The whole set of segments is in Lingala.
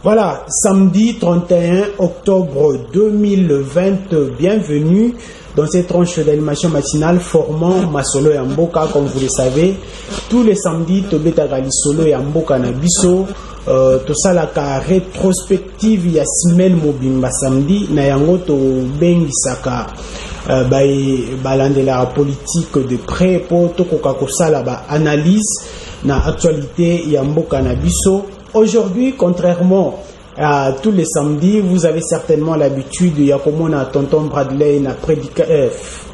Voilà, samedi 31 octobre 2020, bienvenue dans cette tranche d'animation matinale formant Masolo et Mboka. Comme vous le savez, tous les samedis, Tobeta Solo et Mboka Nabiso, tout ça la rétrospective, il y a semaine mobimba samedi, na yango to bengi saka balande la politique de près pour to kokakosa la analyse na actualité ya Mboka Nabiso. Aujourd'hui, contrairement à tous les samedis, vous avez certainement l'habitude, il y a comme on a tonton Bradley, la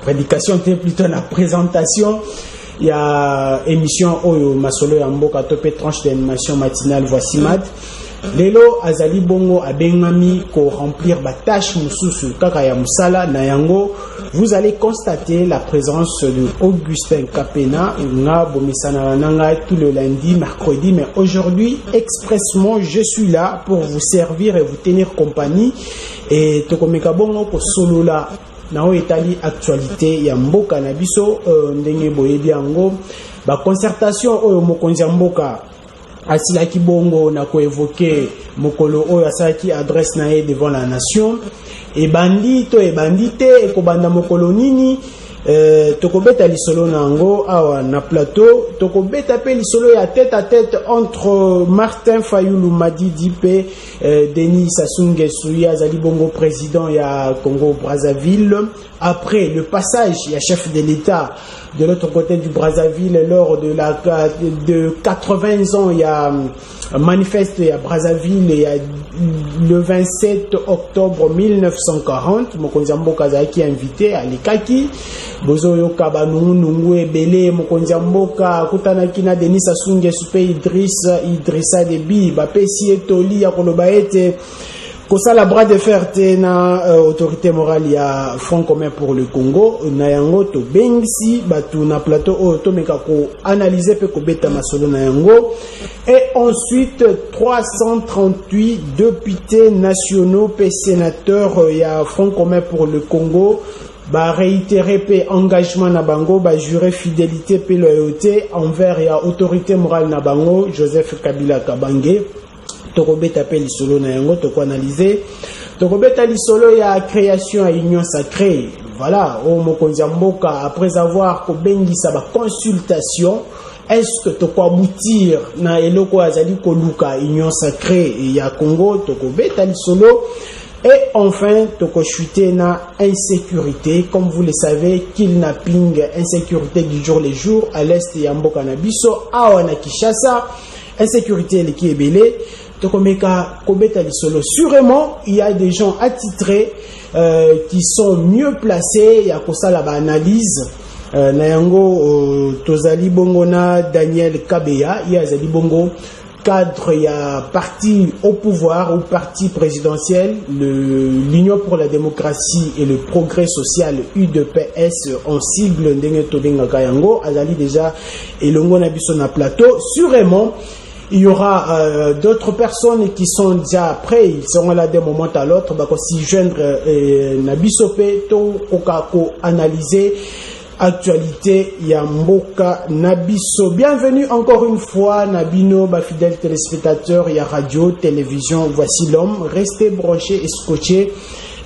prédication, plutôt la présentation, il y a émission Oyo Masolo Yamboka Topé tranche d'animation matinale, voici Mad. Lelo Azali Bongo Abengami ko remplir ba tâche mususu kaka ya musala na yango. Vous allez constater la présence de Augustin Kapena nga bomisana nanga tout le lundi, mercredi, mais aujourd'hui expressement je suis là pour vous servir et vous tenir compagnie et tokomeka bongo ko solo la na o etali actualité ya Mboka na biso ndenge boyebi yango ba concertation oyo mokonzi Mboka Asila Kibongo na ko évoquer mokolo oyo asaki adresse na devant la nation et bandito et bandité et kobanda mokolo nini tokobeta lisolo nango awa na plateau tokobeta pe lisolo ya tête à tête entre Martin Fayulu Madidi pe Denis Sassou Nguesso azali bongo président ya Congo Brazzaville après le passage ya chef de l'État de l'autre côté du Brazzaville lors de 80 ans il y a manifeste à Brazzaville il y a le 27 octobre 1940 mokonzi Mboka zaki invité à Likaki bozo yoka banungu nungu ebele mokonzi Mboka kutanaki na Denis Sassou Nguesso pe Idrissa Déby bapesi etoli ya koloba ete kosala bras de fer te na autorité morale ya Front commun pour le Congo na yango to bengisi batu na plateau o to meka ko analyser pe ko beta masolo na yango et ensuite 338 députés nationaux pe sénateurs ya Front commun pour le Congo ba réitérer pe engagement na bango ba jurer fidélité pe loyauté envers ya autorité morale na bango Joseph Kabila Kabange. Tokobeta pe lisolo na yango toko analyser tokobeta lisolo ya création à union sacrée. Voilà o mokonzi Mboka après avoir ko bengisa ba consultation est-ce que toko aboutir na eloko azali ko luka union sacrée ya Congo tokobeta lisolo et enfin toko chuter na insécurité comme vous le savez kidnapping insécurité du jour les jours à l'est ya Mboka na biso awa na Kinshasa insécurité qui est belé. Sûrement, il y a des gens attitrés qui sont mieux placés. Il y a comme ça la analyse. Nayango Tozali Bongona Daniel Kabeya, il y a Zali Bongo cadre, il y a parti au pouvoir ou parti présidentiel, l'Union pour la démocratie et le progrès social UDPS en sigle Ndenge Todenga Kayango, Azali déjà et Longo Nabiso na plateau. Sûrement il y aura d'autres personnes qui sont déjà prêts, ils seront là d'un moment à l'autre, bah, si joindre Nabisope, to okako analyser actualité ya Mboka Nabiso. Bienvenue encore une fois Nabino, bah, fidèles téléspectateurs, il y a radio, télévision, voici l'homme, restez branchés et scotchés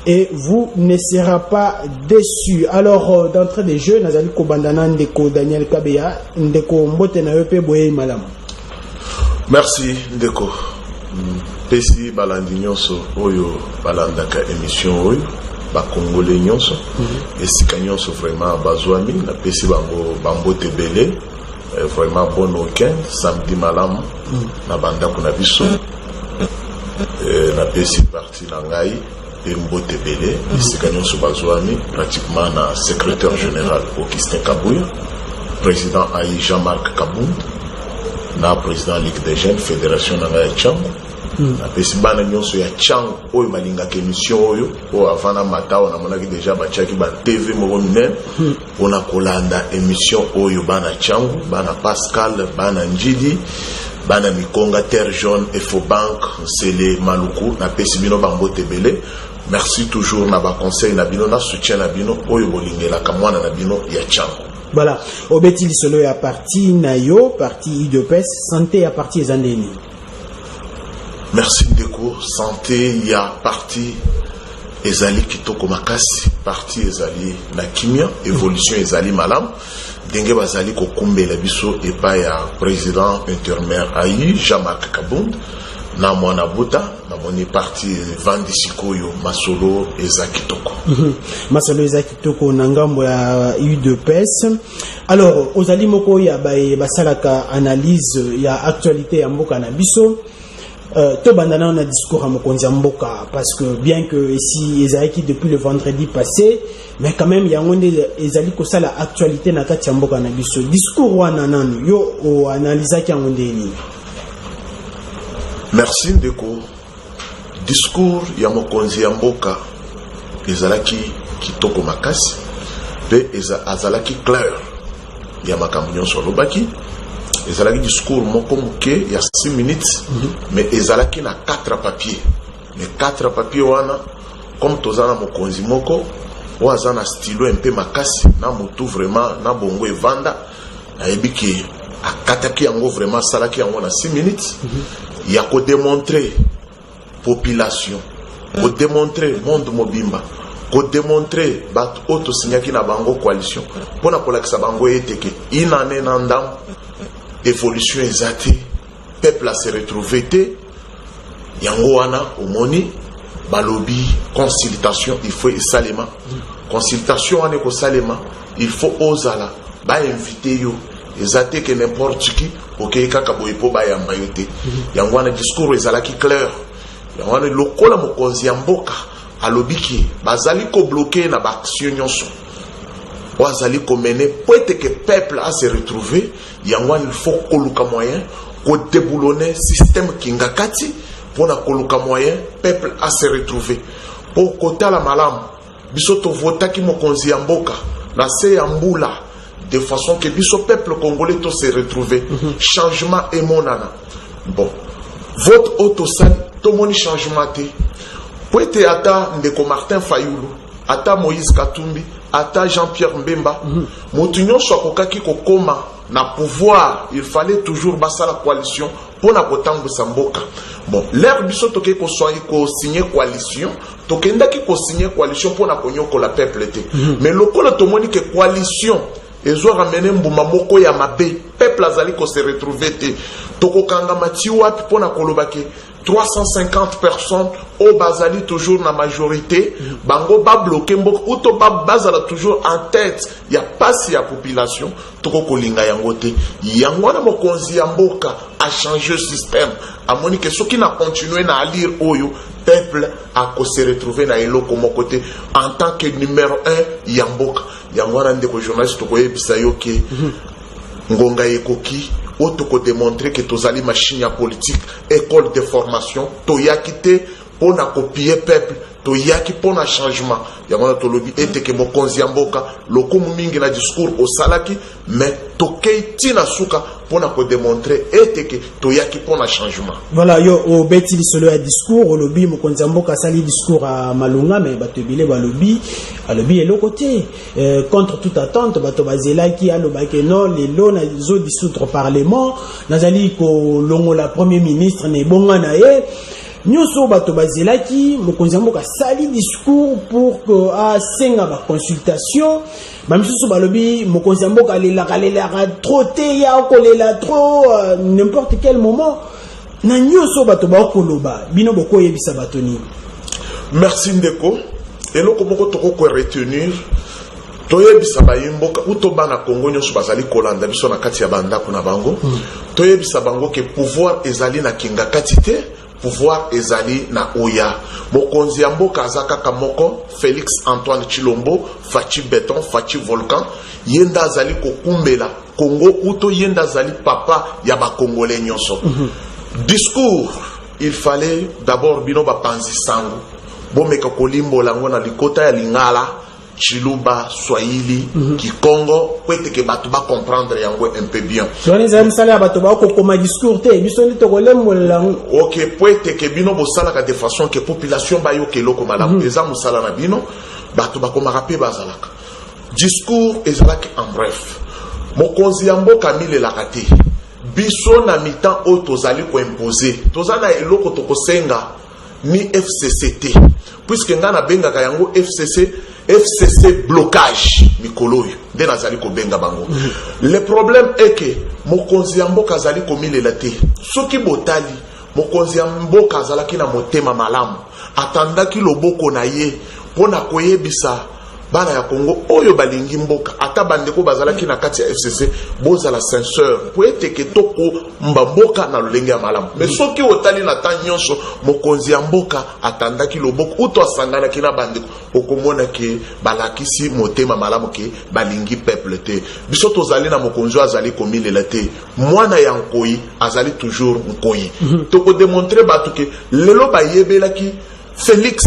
et vous ne serez pas déçus. Alors d'entrée des jeux, Nazali Kobandana Ndeko Daniel Kabeya, Ndeko Mbote na Yope Boye Malam. Merci Ndeko. Pesi balandi nyonso oyo balandaka émission oyo ba congolais nyonso esika nyonso vraiment bazwami na pesi bango bambote belé vraiment bon week-end samedi malam na bandako na biso na pesi parti na ngai e mbote belé esika nyonso bazwami pratiquement na secrétaire général Augustin Kabuya, président Aïe Jean-Marc Kabound na président Ligue des Jeunes Fédération na ya Chango na pesi bana nyonso ya Chango oyo balinga ke émission oyo o avana matao na monaki déjà bachaki ba TV moko minene ona kolanda émission oyo bana Chango bana Pascal bana Njidi bana Mikonga Terre Jaune Efobank Sele Maluku na pesi bino bambote belé. Merci toujours na ba conseil na bino na soutien na bino oyo bolingela ka mwana na bino ya Chango. Voilà, obeti lisolo ya parti nayo, parti IDPS, santé ya parti ezandeni. Merci Ndeko. Santé, il y a partie ezali kitoko makasi, partie ezali na kimia, évolution ezali malam. Denge bazali ko kumbela biso epa ya président intermaire ayi Jean-Marc Kabund na mwana buta na moni parti vandi sikoyo masolo ezakitoko. Masolo ezakitoko na ngambo ya UDPS. Alors ozali moko ya basalaka analyse ya actualité ya mboka na biso. To bandana on a discours à mokonzi ya mboka parce que bien que ici ezalaki depuis le vendredi passé, mais quand même ya ngonde ezali ko sala actualité na kati ya mboka na biso. Discours wana nani yo o analyse ki ngonde ni. Merci Ndeko. Discours ya mokonzi ya mboka ezalaki kitoko makasi pe azalaki clair ya makambo nyonso lobaki. Ezalaki discours moko muke ya 6 minutes, mais ezalaki na 4 papiers. Mais 4 papiers wana comme tozana mokonzi moko wazana stylo un peu makasi na mutu vraiment na bongo evanda na ebiki akataki yango vraiment salaki yango na 6 minutes. Il y a ko démontrer population, ko démontrer monde mobimba, ko démontrer bat auto signaki na bango coalition pona kolakisa bango eteke inane na ndam évolution ezate peuple a se retrouvé te yango wana omoni balobi consultation il faut esalema consultation ane ko salema il faut ozala ba inviter yo ezate que n'importe qui OK kaka boyepo ba yamba yote yango wana discours ezalaki clair yango wana lokola mokonzi ya mboka alobiki bazali ko bloquer na ba action nyonso wazali ko mener pour que peuple a se retrouver yango il faut koluka moyen ko déboulonner système kingakati pour na koluka moyen peuple a se retrouver pour kota la malam biso to votaki mokonzi ya mboka na se ya mbula de façon que biso peuple congolais to se retrouver changement et monana bon vote autosal to moni changement te pour être ata ndeko Martin Fayulu ata Moïse Katumbi ata Jean-Pierre Mbemba mutu nyonso akokaki kokoma na pouvoir il fallait toujours basa la coalition pour na kotambwisa mboka bon l'air biso toke ko soyi ko signer coalition tokendaki ko signer coalition pour na konyoko la peuple te mais lokola tomoni que coalition ezo ramener mbuma moko ya mabe peuple azali ko se retrouver te tokokanga mati wapi pour na kolobaki 350 personnes au bazali toujours na majorité bango ba bloqué mboko uto ba bazala toujours en tête ya pasi ya population toko kolinga yango te yango na mokonzi ya mboka a changer système amoni que soki na continuer na lire oyo peuple a ko se retrouver na eloko moko te en tant que numéro 1 ya mboka yango na ndeko journaliste toko yebisa yo ke ngonga ekoki auto ko démontrer que tozali machine ya politique école de formation toyaki te pour na copier peuple toyaki pour na changement yango na tolobi ete ke mokonzi ya mboka lokumu mingi na discours au salaki mais tokei tina suka pour na ko démontrer ete ke toyaki pour na changement. Voilà yo o beti lisolo ya discours o lobi mokonzi ya mboka sali discours à malunga mais bato bile ba lobi alobi elo côté contre toute attente bato bazelaki alobaki non les lona zo dissoudre parlement nazali ko longola premier ministre ne bonga na ye nyonso bato bazelaki mokonzi ya mboka sali discours pour que a senga ba consultation bamisusu balobi mokonzi ya mboka alelaka trop te ya kolela trop n'importe quel moment na nyonso bato bakoloba bino bokoyebisa bato nini. Merci Ndeko eloko moko toko ko retenir toyebisa bayimboka utoba na Congo nyonso bazali kolanda biso na kati ya bandako na bango toyebisa bango ke pouvoir ezali na kinga kati te pouvoir ezali na oya mokonzi ya mboka azaka kamoko Félix Antoine Chilombo Fachi Béton Fachi Volcan yenda azali kokumbela Congo uto yenda azali papa ya ba congolais nyonso discours il fallait d'abord bino ba panzi sango bomeka kolimbo lango na likota ya lingala Chiluba, Swahili, Kikongo, pour que bato ba comprendre yango un peu bien. Ok, pour que bino bo sala de façon que population ba yo ke loko malamu eza musala na bino, bato ba koma rapé bazalaka. Discours ezalaki en bref. Mokonzi ya mboka mile la kate. biso na mitan o tozali ko imposer tozana eloko to kosenga ni FCCT puisque ngana benga ka yango FCC blocage mikoloyo de nazali ko benga bango. Le problème est que mokonzi ya mboka azali komilela te soki botali mokonzi ya mboka azalaki na motema malamu atandaki loboko na ye pona koyebisa bana ya Congo oyo balingi mboka ata bandeko bazalaki na kati ya FCC bozala censeur po ete ke toko mboka na lolenge ya malamu. Mais soki otali na ta nyonso mokonzi ya mboka atandaki loboko uto asangana kina bandeko okomona ke balakisi motema malamu ke balingi peuple te. Biso tozali na mokonzi azali komilela te mwana ya nkoyi azali toujours nkoyi. Toko démontrer batu ke lelo bayebelaki Félix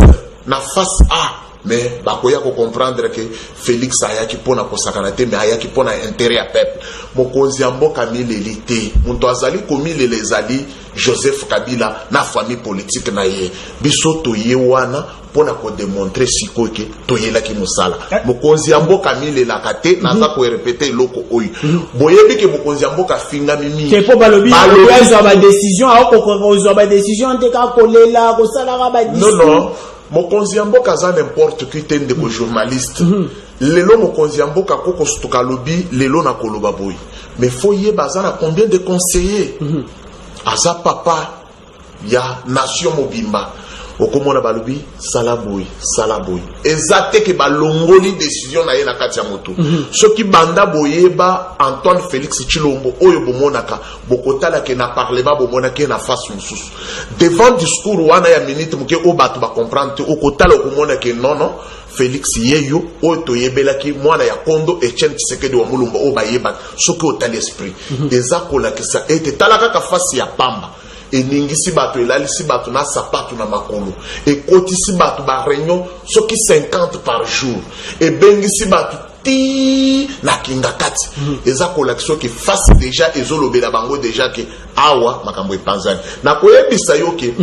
na face A. Mais bakoya ko comprendre que Félix ayaki pona kosakana te mais ayaki pona intérêt à peuple. Mokonzi ya mboka milelite muntu azali komilele ezali Joseph Kabila na famille politique na ye biso toye wana pona ko démontrer siko ke toyelaki musala. Mokonzi ya mboka milelaka te naza ko répéter loko oyo boyebi ke mokonzi ya mboka finga mimi ke po balobi bazwa ba décision ozwa ba décision te ka kolela ko sala ba décision. Non mokonzi ya mboka za n'importe qui tende ko journaliste lelo mokonzi ya mboka koko stuka lobi lelo na koloba boy mais faut y bazana combien de conseillers aza papa ya nation mobimba okomona balobi salaboy ezate ke balongoli décision na ye na kati ya moto soki banda boyeba Antoine Félix Tshilombo oyo bomonaka bokotala ke na parlement bomonaka na face mususu devant discours wana ya minute muke o batu ba comprendre okotala okomona ke non Félix yeyo oyo toyebelaki mwana ya Kondo Etienne Tshisekedi wa Mulumba o bayeba soki otali esprit ezakola ke sa ete talaka ka face ya pamba eningisi bato elalisi bato na sapatu na makolo ekotisi bato ba réunion soki 50 par jour ebengisi bato ti na kingakati ezakola soki face déjà ezolobela bango déjà ke awa makambo epanzani na koyebisa yo ke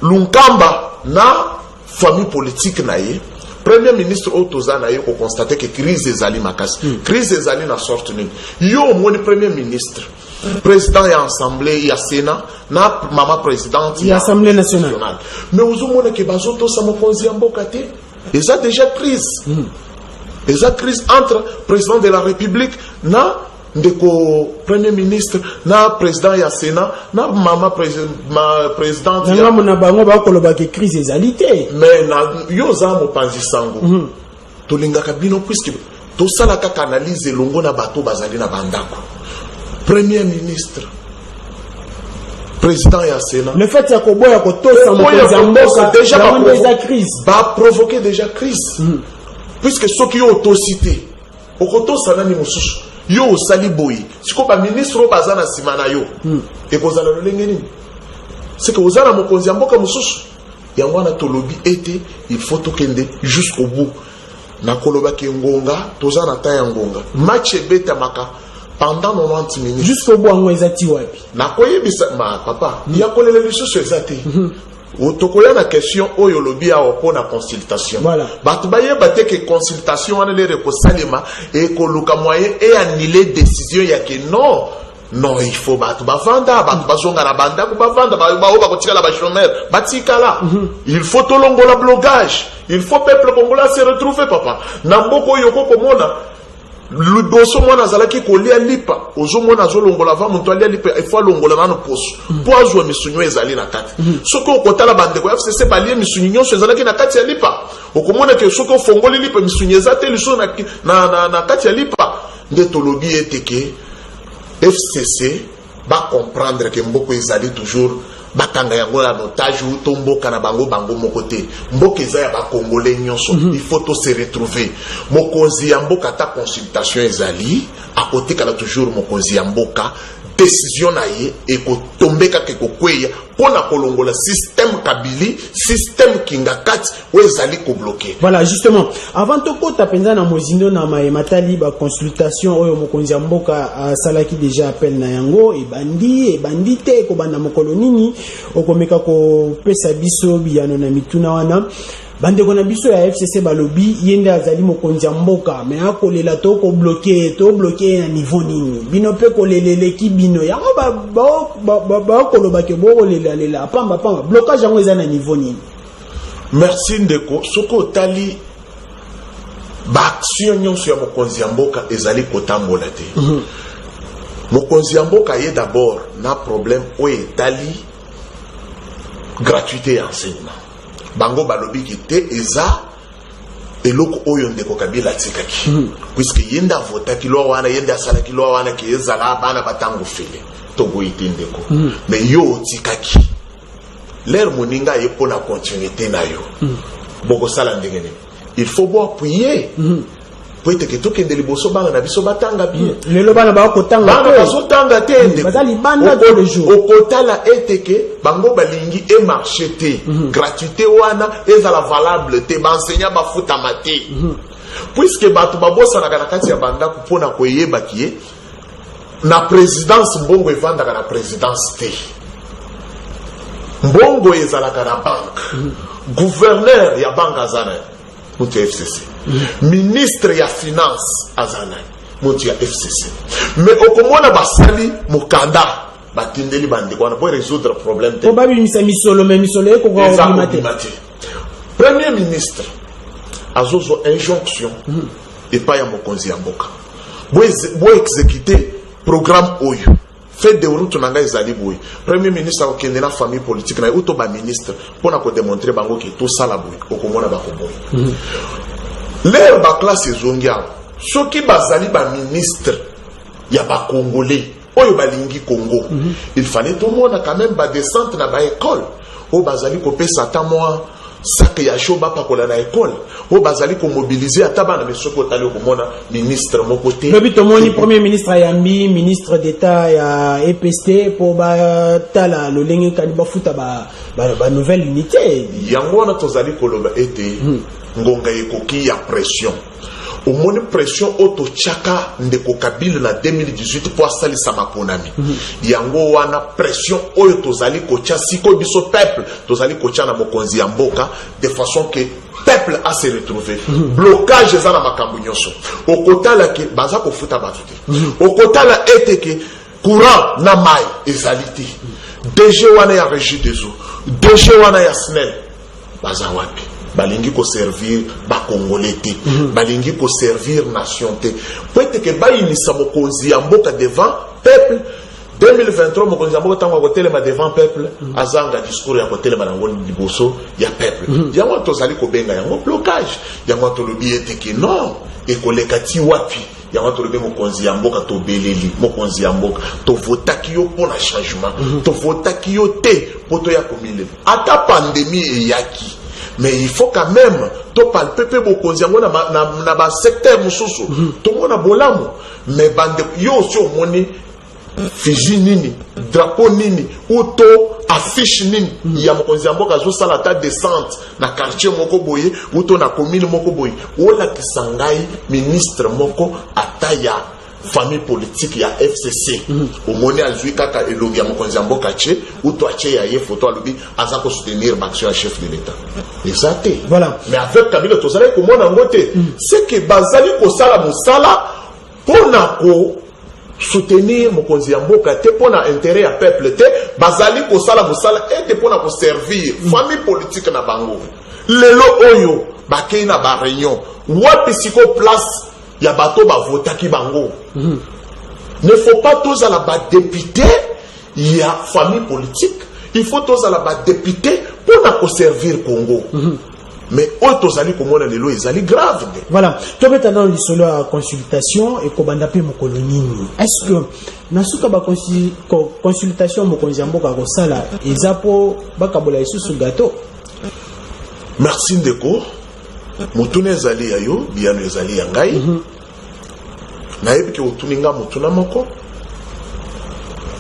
Lunkamba na famille politique na ye premier ministre Otozana yo ko constater que crise ezali makasi crise ezali na sorte nini yo moni premier ministre président ya assemblée ya sénat na mama présidente ya assemblée nationale mais ozomona ke bazoto sa mokonzi ya mboka te eza déjà crise eza crise entre président de la république na ndeko premier ministre na président ya sénat na mama présidente ya mona bango ba koloba ke crise ezali te mais na yo za mopanzi sango tolingaka bino puisque to sala ka analyse longo na bato bazali na bandako premier ministre président ya sénat le fait ya koboya ko tosa mokonzi ya mboka déjà crise ba provoquer déjà crise puisque soki yo autocité okotosa nani mususu yo osali boyi siko ba ministre o bazana simana yo ekozala lolenge nini c'est que ozana mokonzi ya mboka mususu yango na tolobi ete il faut tokende jusqu'au bout na koloba ke ngonga tozana ta ya ngonga match ebeta maka pendant 90 minutes jusqu'au bout ngo ezati wapi na koyebisa ma papa ya kolela lisusu ezati otokoya na question oyo lobi a opona consultation voilà batu bayeba te ke consultation wana le rekosalema e koluka moyen et annuler décision ya ke non il faut batu bavanda batu bazonga na banda ko bavanda ba oba kotika la ba chômeur batika la il faut tolongola blocage il faut peuple congolais se retrouver papa na mboko yoko komona ludoso mwana zalaki kolia lipa ozo mwana zolongola va muntu alia lipa ifo longola nano poso po azwa misunyo ezali na kati soko okotala bandeko ya FCC balie misunyo nyonso ezalaki na kati ya lipa okomona ke soko ofongoli lipa misunyo ezate liso na kati ya lipa nde tolobi eteke FCC ba comprendre que mboko ezali toujours batanga yango la notage ou tomboka na bango moko te mboka eza ya ba congolais nyonso il faut to se retrouver mokonzi ya mboka ta consultation ezali à côté kala toujours mokonzi ya mboka décision na ye et ko tombeka ke ko kweya pona kolongola système kabili système kingakati o ezali ko bloquer. Voilà justement avant to kota penza na mozindo na matali ba consultation oyo mokonzi ya mboka salaki déjà appel na yango e bandite ko banda mokolo nini okomeka ko pesa biso biyano na mituna wana bande kona biso ya FCC balobi yende azali mokonzi mboka mais akolela to ko bloquer na niveau nini bino pe kolelele ki bino yango ba koloba ke bo kolela pamba blocage yango eza na niveau nini. Merci ndeko soko tali ba action nyonso ya mokonzi mboka ezali kotambola te. Mokonzi mboka ye d'abord na problème o etali gratuité ya enseignement. Bango balobi ki te eza eloko oyo ndeko Kabila tikaki puisque yenda vota kilo wana yenda sala kilo wana ki ezala bana batango fele togo itindeko mais yo tikaki l'air moninga yepo na continuité na yo boko sala ndengene il faut bo appuyer peut-être que tout que de liboso bana na biso batanga bien lelo bana ba ko tanga bana baso tanga te ndeko bazali bana tous les jours okotala eteke bango balingi e marché te gratuité wana ezala valable te bansenya bafuta mate puisque batu babosa na kati ya banda kupona koyeba kiye na présidence mbongo evanda na présidence te mbongo ezala na banque gouverneur ya banque azana mutu FCC ministre ya finance azana mutu ya FCC mais okomona basali mukanda batindeli bande kwana pour résoudre problème te babi misolo eko kwa obimate premier ministre azozo injonction et pas ya mokonzi ya mboka bo exécuter programme oyo fait de route nanga ezali boy premier ministre akokende na famille politique na uto ba ministre pona ko démontrer bango ki tout ça la boy okomona ba koboy l'air ba classe ezongia soki bazali ba ministre ya ba congolais oyo balingi Congo il fallait tout le monde quand même ba descente na ba école o bazali ko pesa ta moi sac ya shoba pakola na école o bazali ko mobiliser ataba na mesoko tali ko mona ministre moko te lobi to moni premier ministre Yambi ministre d'état ya EPST pour ba tala lo lenge kali ba futa ba nouvelle unité yango na tozali ko loba ete ngonga ekoki ya pression au moins pression auto chaka ndeko Kabila na 2018 pour asalisa maponami yango wana pression oyo tozali kocha siko biso peuple tozali kocha na mokonzi ya mboka de façon que peuple a se retrouver blocage za na makambo nyonso okotala ke baza ko futa batuti okotala eteke courant na mai ezaliti DG wana ya régie des eaux DG wana ya SNEL baza wapi balingi ko servir ba congolais te balingi ko servir nation te peut-être que ba inisa mokonzi ya mboka devant peuple 2023 mokonzi ya mboka tango ko telema devant peuple azanga discours ya ko telema na ngoni liboso ya peuple yango tozali ko benga yango blocage yango tolobi eteke non ekoleka ti wapi yango tolobi mokonzi ya mboka to beleli mokonzi ya mboka to votaki yo pour la changement to votaki yo te poto ya komile ata pandémie eyaki. Mais il faut quand même to palper beaucoup yango na ba secteur mususu to mona bolamu mais bande yo so moni fiji nini drapeau nini auto affiche nini ya mokonzi mboka zo sala ta descente na quartier moko boye auto na commune moko boye ola kisangai ministre moko ataya famille politique ya FCC au moni azui kaka elogi ya mokonzi mboka che auto ache ya ye photo alobi aza ko soutenir l'action chef de l'état exacté voilà mais avec Kabila tozali ko mona ngote c'est que bazali ko sala musala pona ko soutenir mokonzi mboka te pona intérêt ya peuple te bazali ko sala musala et pona ko servir famille politique na bango lelo oyo bakei na ba réunion wapi siko place ya bato ba votaki bango ne faut pas tous à la ba député ya famille politique il faut tous à la ba député pour na servir Congo mais autres ali komona lelo ezali grave voilà to beta dans lisolo à consultation et kobanda pe mokolonini est-ce que nasuka ba consultation mokonzi mboka ko sala ezapo bakabola isusu gato merci ndeko mutune ezali yayo biano ezali yangai na yebiki utuninga mutuna moko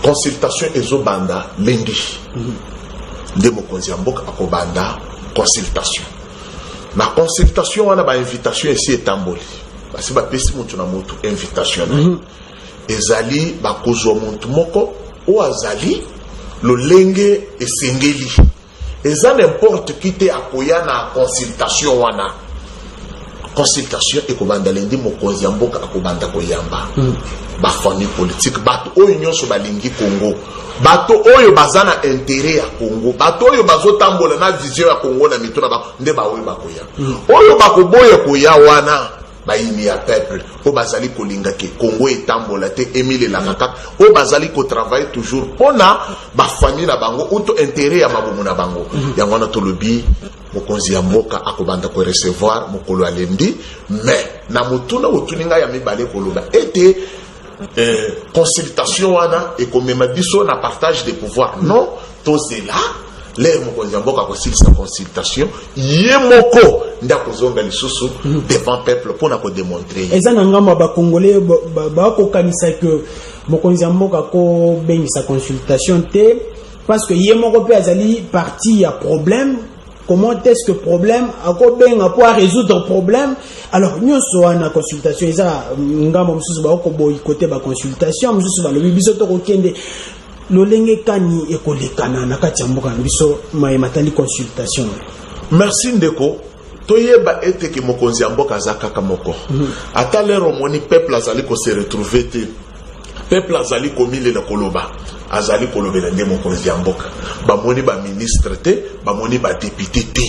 consultation ezobanda lendi nde mokonzi mboka akobanda consultation na consultation wana ba invitation ici etamboli basi ba pesi mutu na mutu invitation ezali ba kozwa mutu moko o azali lolenge esengeli et ça n'importe qui te akoya na consultation wana consultation et kobanda lendi mokonzi ya mboka akobanda koyamba ba famille politique bato oyo nyonso balingi Congo bato oyo bazana intérêt ya Congo bato oyo bazotambola na vision ya Congo na mituna ba nde ba oyo bakoya oyo bakoboya koya wana baimi ya peuple o bazali kolinga ke Congo etambola te Emile la kaka o bazali ko travailler toujours pona ba famille na bango uto intérêt ya mabumu na bango yango na tolobi mokonzi ya mboka akobanda ko recevoir mokolo alendi mais na mutuna utuninga ya mibale koloba ete consultation wana et comme biso na partage des pouvoirs non tozela l'air mokonzi ya mboka kosilisa consultation ye moko nda kozonga lisusu devant peuple pona ko démontrer eza na ngamba ba congolais ba ko kanisa que mokonzi ya mboka ko bengisa consultation te parce que ye moko pe azali parti ya problème. Comment est-ce que problème a bien pour résoudre problème alors nous sommes en consultation ça ngamba mususu ba ko boycotter ba consultation mususu ba lobi biso to ko kende lolenge kani ekolekana na kati ya mboka biso matali consultation. Merci ndeko toyeba ete ke mokonzi ya mboka zakaka moko ata lero moni peuple azali ko se retrouver te peuple azali komile le koloba azali kolobela nde mokonzi ya mboka bamoni ba ministre te bamoni ba député te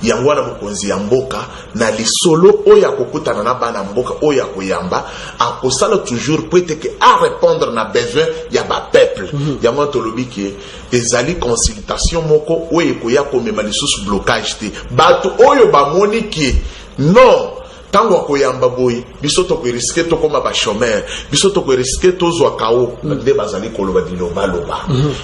yango wana mokonzi ya mboka na lisolo oya kokutana na bana mboka oya koyamba akosala toujours peut-être que à répondre na besoin ya ba peuple yango tolobi ki ezali consultation moko oya koya komema lisusu blocage te bato oyo bamoni ki non tango akoyamba boy biso to ko risquer to koma ba chômeur biso to ko risquer to zwa kao nde bazali koloba diloba loba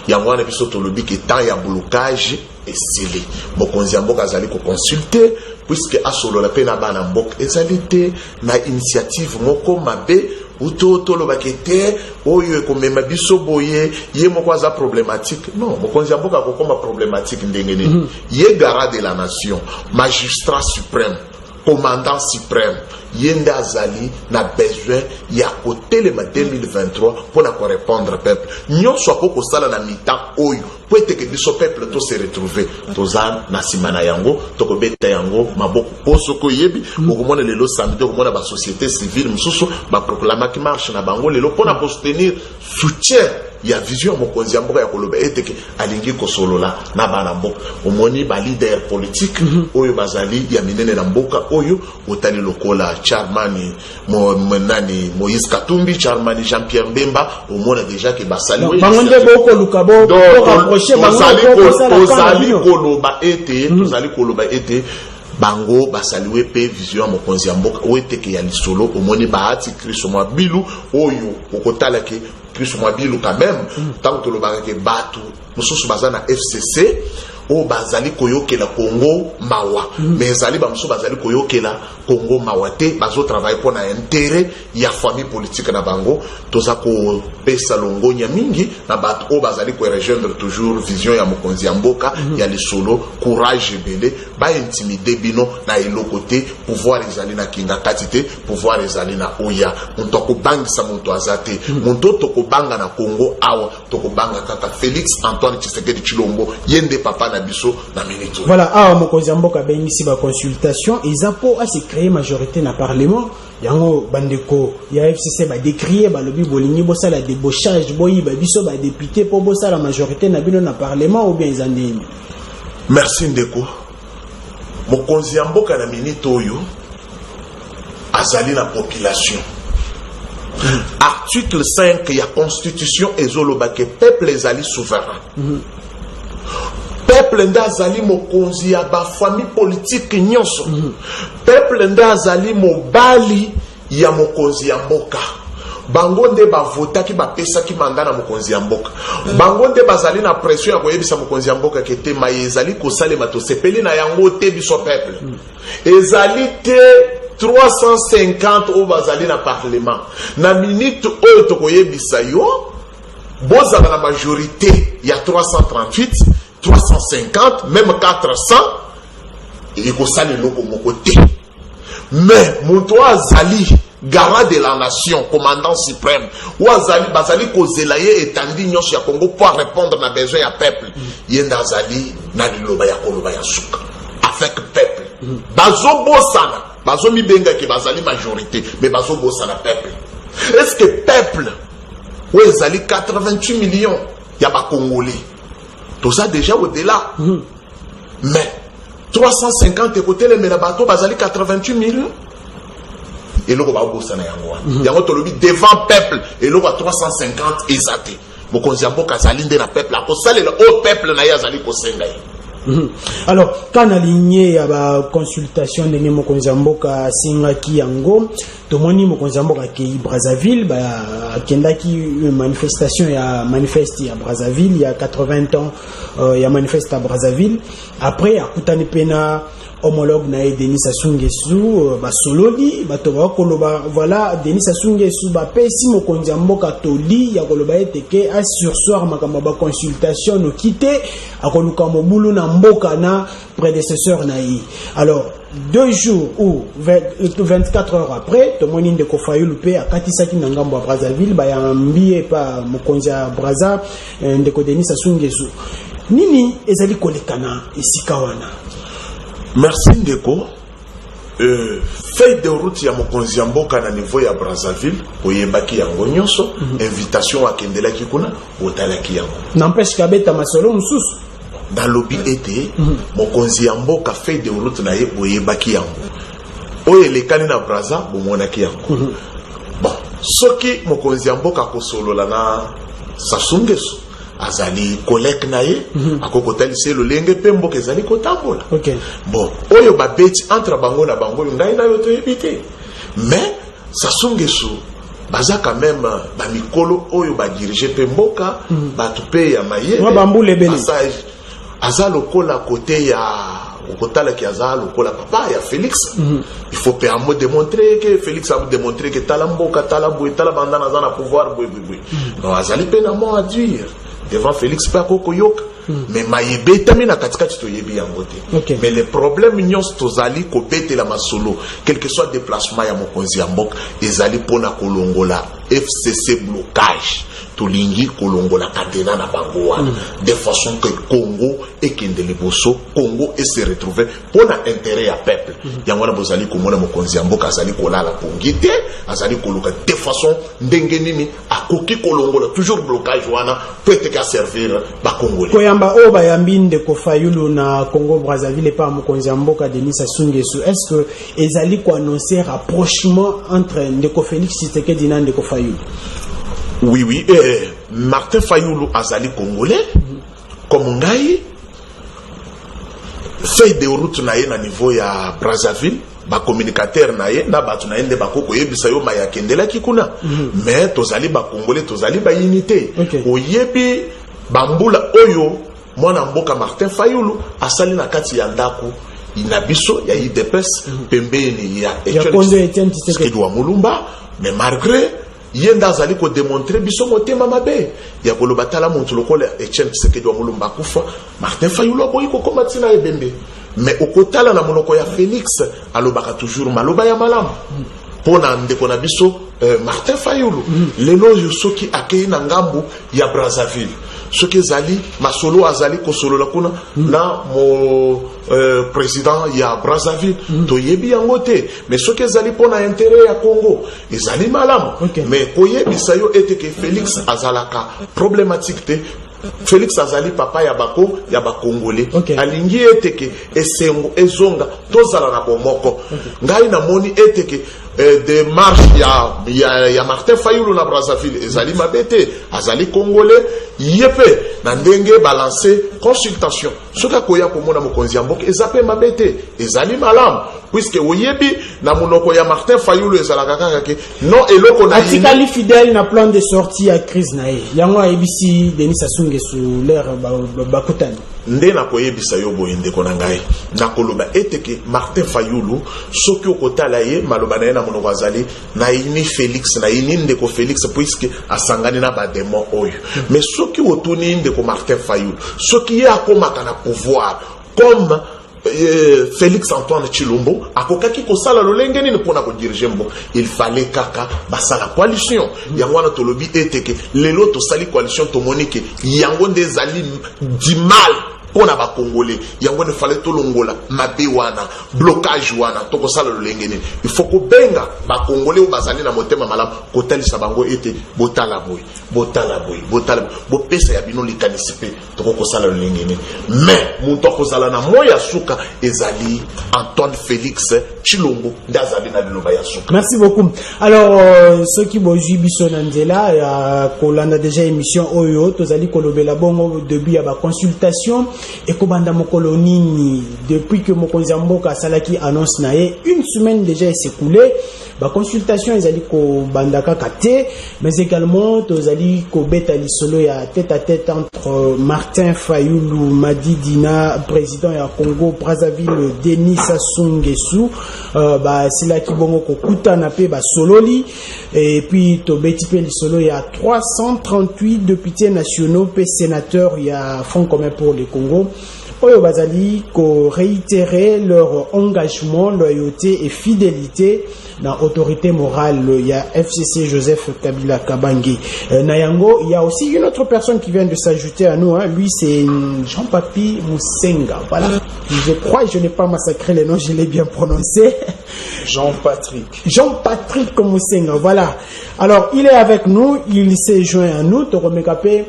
yango wana biso to lobi ke temps ya blocage esili mokonzi ya mboka azali ko consulter puisque asolo la pena bana mboka ezali te na initiative moko mabe uto loba kete oyo ekomema biso boye ye moko aza problématique non mokonzi ya mboka ko koma problématique ndengene ye garant de la nation magistrat suprême commandant suprême yenda azali na besoin ya kotelema 2023 pour na répondre peuple nyonso akoko sala na mitan oyo po ete ke biso peuple to se retrouver toza na simana yango toko beta yango maboko poso ko yebi okomona lelo samedi okomona ba société civile mususu ba proclamer ki marche na bango lelo pour na soutenir soutien ya vision mokonzi ya mboka ya koloba ete ke alingi kosolola na bana mboka omoni ba leader politique oyo bazali ya minene na mboka oyo otali lokola Charmani Monani Moïse Katumbi Charmani Jean-Pierre Mbemba omona déjà que basali bangonde boko lukabo pour rapprocher tozali koloba ete bango basaliwe pe vision mokonzi ya mboka oeteke ya lisolo omoni baati Kristo Mwabilu oyo okotala ke Kristo Mwabilu quand même tant que le barake batu mususu bazana FCC o bazali koyokela Congo mawa mais ezali bamusu bazali koyokela Congo mawa te bazo travailler pour na intérêt ya famille politique na bango toza ko pesa longonya mingi na batu o bazali ko rejoindre toujours vision ya mokonzi ya mboka ya lisolo courage belé ba intimider bino na elokote pouvoir ezali na kinga katite pouvoir ezali na oya muntu ko bangisa muntu azate muntu to ko banga na Congo awa to ko banga kaka Félix Antoine Tshisekedi Tshilombo yende papa na biso na minute. Voilà, awa mokonzi ya mboka bengisi ba consultation ezapo a se créer majorité na parlement yango bandeko ya FCC ba décrier ba lobi bolingi bossa la débauchage boyi ba biso ba député po bossa la majorité na bino na parlement ou bien ezandeni. Merci ndeko. Mokonzi ya mboka na minute oyo azali na population. Article 5 ya constitution ezoloba ke peuple ezali souverain. Peuple nda azali mokonzi ya ba famille politique nyonso. Peuple nda azali mobali ya mokonzi ya mboka. Bango nde bavota ki bapesa ki manda na mokonzi ya mboka. Bango nde bazali na pression ya koyebisa mokonzi ya mboka kete maye ezali kosalema to sepeli na yango te biso peuple. Ezali te 350 au bazali na parlement. Na minute oyo tokoyebisa yo bozala na majorité ya 338 350 même 400 et ko sali loko moko te mais monto azali garant de la nation, commandant suprême, ou azali bazali kozelaye etandi nyonso ya Congo pour répondre na besoin ya peuple. Yenda azali na liloba ya koloba ya suka avec peuple. Bazo bosana, bazo mibenga ke bazali majorité, mais bazo bosana peuple. Est-ce que peuple ou ezali 88 millions ya ba Congolais? Tout ça déjà au-delà. Mais 350 côté les merabato bazali 88 millions. Et l'eau va au Sana Yangoan. Yango tolobi devant peuple et l'eau va 350 exaté. Mokonziambo kazalinde na peuple la kosale le haut peuple na yazali kosenga. Alors, quand on a aligné la consultation de Mokonziambo ka singaki yango, tomoni Mokonziambo ka ki Brazzaville, ba kendaki une manifestation ya manifeste ya Brazzaville il y a 80 ans, ya manifeste à Brazzaville. Après akutani pena homologue na Denis Sassou Nguesso ba sololi bato ba koloba voilà Denis Sassou Nguesso ba pesi Mokonziambo katoli ya koloba eteke a sursoir makambo ba consultation no kité akoluka mobulu na mboka na prédécesseur na yi. Alors 2 jours ou 24 heures après tomoni ndeko Fayulu pe akatisaki na ngambo ya Brazzaville ba yambie pa Mokonzia Brazza ndeko Denis Sassou Nguesso nini ezali kolekana esika wana. Merci Ndeko. Feuille de route ya Mokonziambo na niveau ya Brazzaville oyebaki yango nyonso invitation à kendela kikuna otalaki yango. N'empêche kabeta masolo mususu dans lobby été Mokonziambo ka feuille de route na ye oyebaki yango. Oyelekani na Brazza bomonaki yango. Bon, soki Mokonziambo ka kosolola na Sassou Nguesso azali collègue naye akokotali se lo lenge pembo kezali kotambola. OK. Bon, oyo ba beti entre bango na bango ngai na yo to ebité. Mais Sassou Nguesso baza quand même ba mikolo oyo ba diriger pemboka ba tupe ya maye. Wa bambule bele. Passage azalo kola côté ya okotala ki azalo kola papa ya Félix. Il faut permettre démontrer que Félix a démontré que talamboka talabou talabanda na zana pouvoir boui. Non azali pena mo à dire. Devant Félix Pakoko Yok, mais maïbe tamina katikati to yebi yangote. Mais le problème nyons tozali kopete la masolo, quel que soit déplacement ya Mokonziambo, ezali pona kolongola FCC blocage. Tolingi kolongola katena na bango de façon que Congo et Kendeliboso Congo et se retrouver pour l'intérêt à peuple. Yangwana bozali komona Mokonziambo azali kolala pongite, azali koluka de façon ndenge nini akoki kolongola toujours blocage wana peut-être qu'à servir ba Congolais. Koyamba o bayambi ndeko Fayulu na Congo Brazzaville pa Mokonziambo ka Denis Sassou Nguesso. Est-ce que ezali ko annoncer rapprochement entre ndeko Félix Tshisekedi na ndeko Fayulu? Oui, Martin Fayulu azali congolais, comme ngai, feuille de route na ye na niveau ya Brazzaville, ba communicateur na ye, na batu na ye nde bakoko yebisa yo maya kendela kikuna. Mais tozali ba congolais, tozali ba unité. Oyebi bambula oyo, mwana mboka Martin Fayulu, asali na kati ya ndako, inabiso ya IDPS, pembeni ya Etienne Tshisekedi wa Mulumba, mais malgré yenda azali ko démontrer biso motema mabe ya koloba tala muntu lokola Etienne Tshisekedi wa Mulumba kufa Martin Fayulu boyi ko komati na ebembe mais okotala na monoko ya Félix alobaka toujours maloba ya malamu pona ndeko na biso Martin Fayulu lelo yo soki akei na ngambu ya Brazzaville soki ezali masolo azali kosolola kuna na mo président ya Brazzaville to yebi yango te mais soki ezali pona intérêt ya Congo ezali malamu mais koyebisa yo eteke Félix azalaka problématique te Félix azali papa ya bako ya bakongolais alingi eteke esengo ezonga tozala na bomoko ngai na moni eteke de marche ya Martin Fayulu na Brazzaville ezali mabete azali congolais yepe na ndenge balancer consultation soka koya komona Mokonziambo ezape mabete ezali malam puisque oyebi na monoko ya Martin Fayulu ezalaka kaka ke non eloko na atikali fidèle na plan de sortie à crise na ye yango ABC Denis Sassou Nguesso l'air bakutani nde na koyebisa yo boye ndeko na ngai na koloba eteke Martin Fayulu soki okotala ye maloba na ye na monoko azali na ini Félix na ini ndeko Félix puisque asangani na ba démon oyo mais soki otuni ndeko Martin Fayulu soki ye akomaka na pouvoir comme Félix Antoine Tshilombo akokaki kosala lolenge nini pona ko diriger mbo. Il fallait kaka basala coalition. Yango na tolobi eteke lelo to sali coalition to monique yango ndezali du mal pona ba congolais. Yango ne fallait to longola mabe wana blocage wana to kosala lolenge nini. Il faut ko benga ba congolais o bazali na motema malamu kotalisa bango ete botala boy bo pesa ya bino likanisipe to kosala lolenge nini. Mais muntu kozala na moya suka ezali Antoine Félix Tshilombo ndazali na biloba ya suka. Merci beaucoup. Alors ceux qui boji biso na nzela ya kolanda déjà émission oyo tozali kolobela bongo début ya ba consultation et kobanda mokolo nini depuis que mokonzi mboka salaki annonce nae une semaine déjà s'est écoulée. Ba consultation ezali ko bandaka kate mais également tozali ko beta lisolo ya tête à tête entre Martin Fayulu Madidina président ya Congo Brazzaville Denis Sassou Nguesso ba sila ki bongo ko kutana pe ba sololi et puis to beti pe lisolo ya 338 députés nationaux pe sénateurs ya Front commun pour le Congo. Oyo bazali ko réitérer leur engagement, loyauté et fidélité dans l'autorité morale. Il y a FCC Joseph Kabila Kabange. Nayango, il y a aussi une autre personne qui vient de s'ajouter à nous. Hein. Lui, c'est Jean-Papi Moussenga. Voilà. Je crois, je n'ai pas massacré le nom, je l'ai bien prononcé. Jean-Patrick. Jean-Patrick Moussenga. Voilà. Alors, il est avec nous. Il s'est joint à nous. Toromekapé.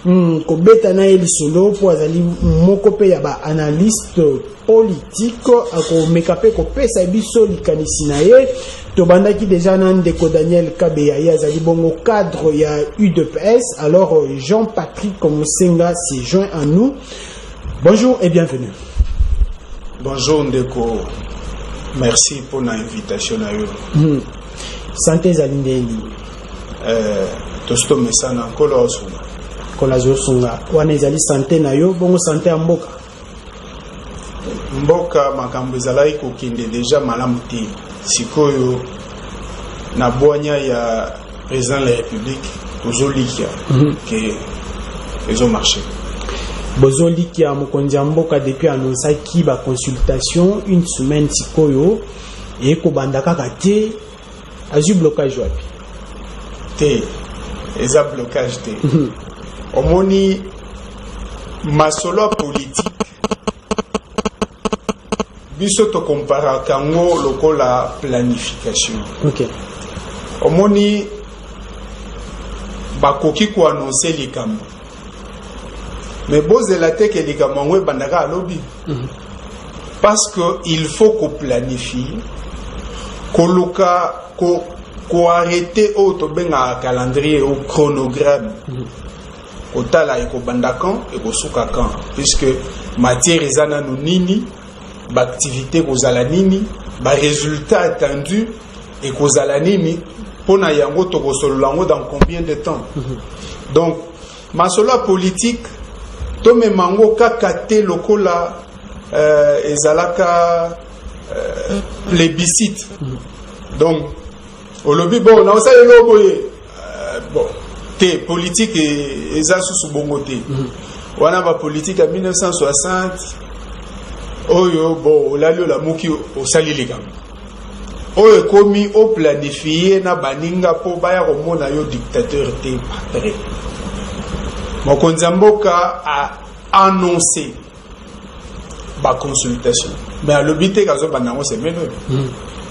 Ko beta na eli solo po azali moko pe ya ba analyste politique ako mekape ko pesa biso likanisi na ye to bandaki déjà na ndeko Daniel Kabeya ya azali bongo cadre ya UDPS. Alors Jean-Patrick Moussenga s'est joint à nous. Bonjour et bienvenue. Bonjour ndeko. Merci pour l'invitation à eux. Santé zalindeli. Tosto mesana encore osuna. Kolazo sunga wana ezali santé na yo bongo santé ya mboka makambo ezalaki kokende déjà malamu te sikoyo na bwanya ya président de la République tozolikia ke ezomarché bozolikia mokonzi ya mboka depuis annonçaki ba consultation une semaine sikoyo ekobanda kaka te azwi blocage wapi te eza blocage te omoni masolo politique biso to compara kango lokola planification. OK. Omoni bakoki ko annoncer likambo. Mais bozela te ke likambo ngwe bandaka alobi. Parce que il faut qu'on planifie koloka ko arrêter auto benga calendrier au chronogramme. Otala eko bandakan eko sukakan puisque matière ezana no nini ba activité kozala nini ba résultat attendu et kozala nini pona yango to kosololango dans combien de temps. Donc masolo politique to memango kakate lokola ezalaka plébiscite. Donc au lobby bon na osala loboye bon te politique et sous bongo te. Wana ba politique en 1960 oyo bo olalio la muki osali likambo. Oyo komi o planifier na baninga po baya komona yo dictateur te après. Mokonzi mboka a annoncé ba consultation. Mais à l'obité kazo banango semaine.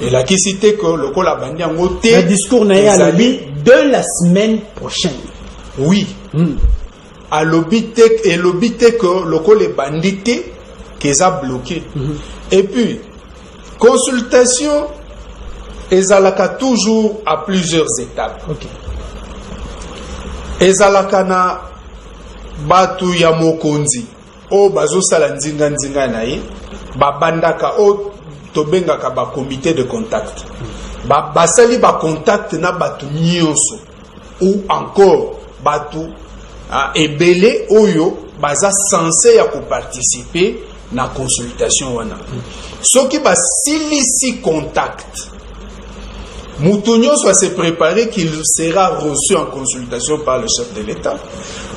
Et la qui cité que le col a bandi en côté. Le discours n'a à l'obité de la semaine prochaine. Oui. À l'obité et l'obité que le col est bandité qu'ils a bloqué. Et puis consultation ezalaka toujours à plusieurs étapes. OK. Ezalaka na batu ya mokonzi o bazo sala nzinga nzinga na ye babandaka o tobengaka ba comité de contact basali ba contact na batu nyonso ou encore batu ebele oyo baza censé ya ko participer na consultation wana soki basilisi contact Moutounion soit se préparer qu'il sera reçu en consultation par le chef de l'État.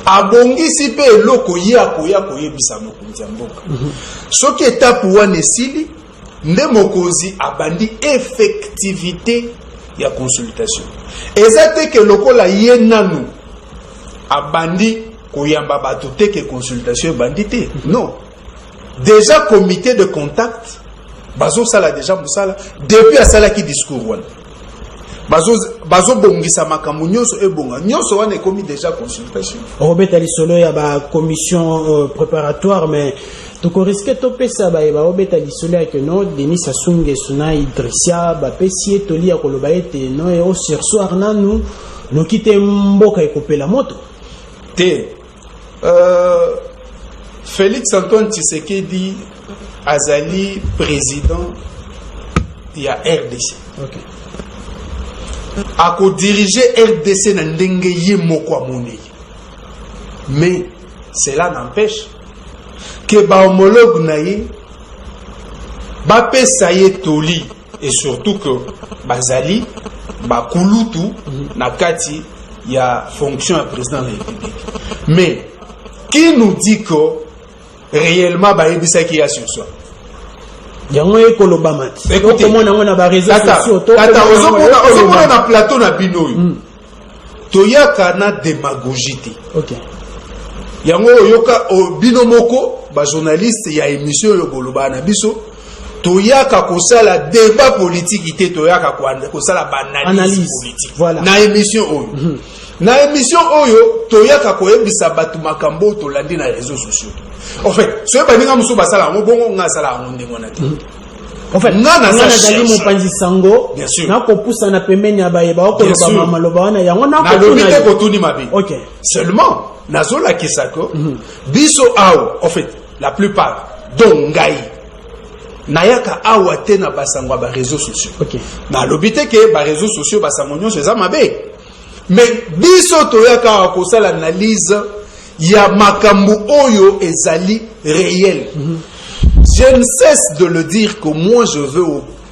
Abongi si pe loko ya koya bisa mokonzi mboka. Ce qui est pour wane sili nde mokonzi abandi effectivité ya consultation. Ezate que loko la yenanu abandi koyamba bato te que consultation bandité. Non. Déjà comité de contact bazo sala déjà musala depuis à sala qui discours wana. Bazo bongisa makambo nyonso ebonga nyonso wana ekomi déjà consultation. Robert Alisolo ya ba commission préparatoire mais to risque to pesa ba Robert Alisolo ya que non Denis Sassou Nguesso na Idrissa ba pesi to lia ko loba ete no e au sursoir nanu no kite mboka ekopela moto te Félix Antoine Tshisekedi azali président ya RDC. OK. A diriger RDC na ndenge ye moko amoni. Mais cela n'empêche que ba homologue na ye ba pesa ye toli et surtout que bazali ba kulutu na kati ya fonction ya président de la République. Mais qui nous dit que réellement ba yebisa ki ya sur soi? Yango ekoloba mati. Écoutez, comment on a ba réseaux sociaux to on na plateau na bino yo. Toyaka na démagogie. OK. Yango yoka bino moko ba journaliste ya émission yo boloba na biso toyaka kosala débat politique te toyaka kosala analyse politique. Voilà. Na émission oyo. Na émission oyo toyaka koyebisa batu makambo to landi na réseaux sociaux. En fait, ce baninga muso basala mo bongo nga sala ngo ndengona te. En fait, ngana zali mo panzi sango na ko poussa na pembeni ya baye ba ko loba mama loba wana yango na ko tuna ko tuni mabe. OK. Seulement nazola kisako biso awo en fait la plupart dongai nayaka awa te na basango ba réseaux sociaux. OK. Na lobité ke ba réseaux sociaux basango nyonso eza mabe. Mais biso toyaka ko sala analyse ya makambo oyo ezali réel. Je ne cesse de le dire que moi je veux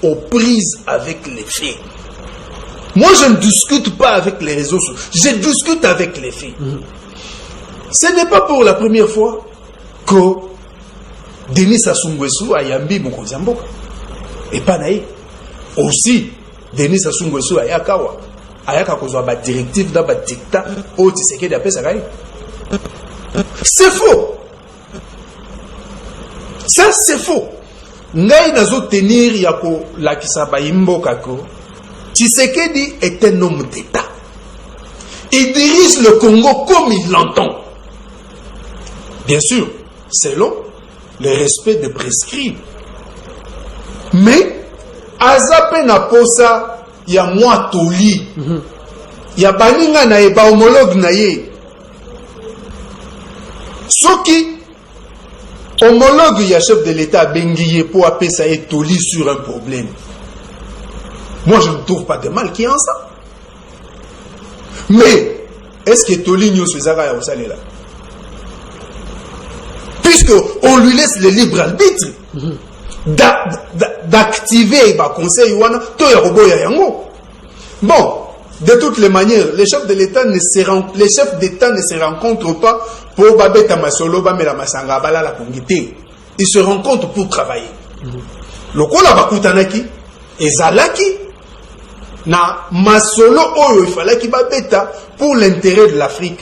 aux prises avec les faits. Moi je ne discute pas avec les réseaux sociaux, je discute avec les faits. Ce n'est pas pour la première fois que Denis Sassou Nguesso a yambi mokonzi mboka. Et pas naï. Aussi Denis Sassou Nguesso a yakawa. Ayaka kozwa ba directive da ba dictat o Tshisekedi apesa kai. C'est faux. Ça c'est faux. Ngai nazo tenir yako la kisaba imboka ko. Tshisekedi est un homme d'État. Il dirige le Congo comme il l'entend. Bien sûr, selon le respect des prescrits. Mais azape na posa ya mwa toli. Ya baninga na ye ba homologue na ye. Soki homologue ya chef de l'État bengiye pour appeler ça et toli sur un problème. Moi je ne trouve pas de mal qui est en ça. Mais est-ce que toli nyo sezaka ya osalela? Puisque on lui laisse le libre arbitre d'activer ba conseil wana to ya roboya yango. Bon, de toutes les manières, les chefs d'État ne se rencontrent pas pour babeta masolo ba mela masanga bala la pongité. Ils se rencontrent pour travailler. Lokola bakutanaki ezalaki na masolo oyo ifalaki babeta pour l'intérêt de l'Afrique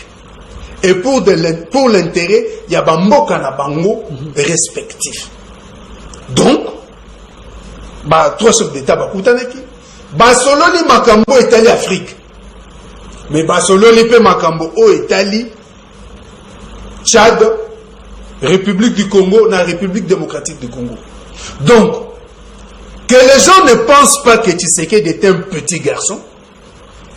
et pour l'intérêt ya bamboka na bango respectifs. Donc ba trois chefs d'État bakutanaki basolo li makambo etali Afrique. Mais basolo li pe makambo o etali Tchad, République du Congo, la République démocratique du Congo. Donc, que les gens ne pensent pas que Tshisekedi est un petit garçon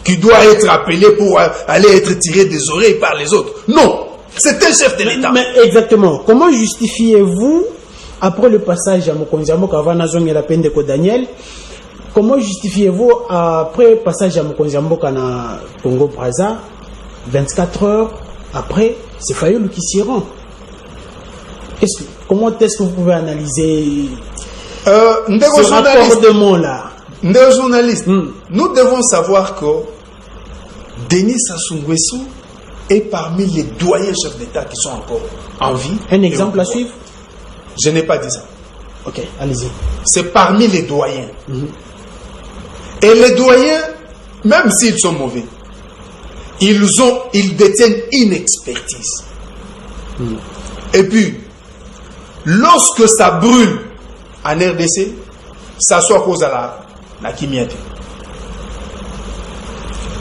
qui doit être appelé pour aller être tiré des oreilles par les autres. Non, c'est un chef de l'État. Mais exactement, comment justifiez-vous, après le passage à Mokonzi Mboka avant Nazong et la peine de Daniel, comment justifiez-vous après le passage à Mokonzi Mboka na Congo-Brazza, 24 heures après, c'est Fayoulou qui s'y rend. Comment est-ce que vous pouvez analyser ce raccordement-là? Nos journalistes, nous devons savoir que Denis Sassou Nguesso est parmi les doyens chefs d'État qui sont encore en vie. Un exemple à suivre? Je n'ai pas dit ça. Ok, allez-y. C'est parmi les doyens. Et les doyens, même s'ils sont mauvais, ils détiennent une expertise. Et puis, lorsque ça brûle en RDC, ça soit à cause de la Kimiate.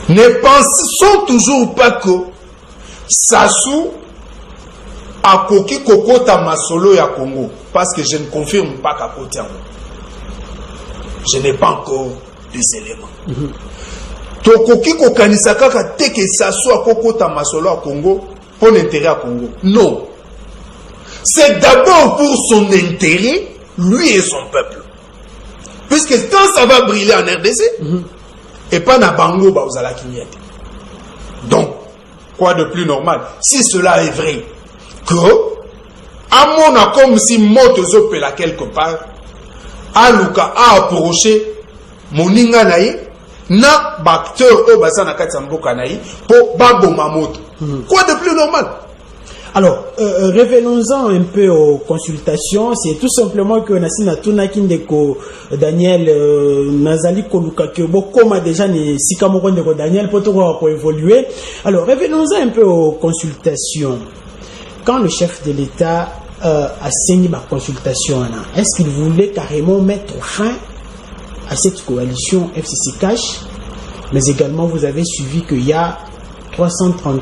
Ne pensons toujours pas que Sassou a koki kokota masolo ya Congo, parce que je ne confirme pas qu'à côté. Je n'ai pas encore des éléments. Tokoki kokanisa kaka teke Sassou a kokota masolo à Congo pour l'intérêt à Congo. Non. C'est d'abord pour son intérêt, lui et son peuple. Puisque quand ça va brûler en RDC, et pas na Bango, vous allez Kimiate. Donc, quoi de plus normal? Si cela est vrai, que, à mon a comme si moto zopela quelque part, Aluka a approché moninga naï, na bacteur au bassin na katsamboka naï, pour baboma moto. Quoi de plus normal? Alors, revenons-en un peu aux consultations. C'est tout simplement que Nassina Tunakindeko Daniel Nazali Koluka Kyobo, comme déjà ni Sikamoko Ndeko Daniel, pour évoluer. Alors, revenons-en un peu aux consultations. Quand le chef de l'État a signé ma consultation, est-ce qu'il voulait carrément mettre fin à cette coalition FCC Cash? Mais également, vous avez suivi qu'il y a 330...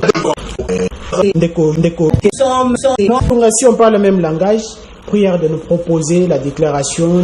Si on parle le même langage, prière de nous proposer la déclaration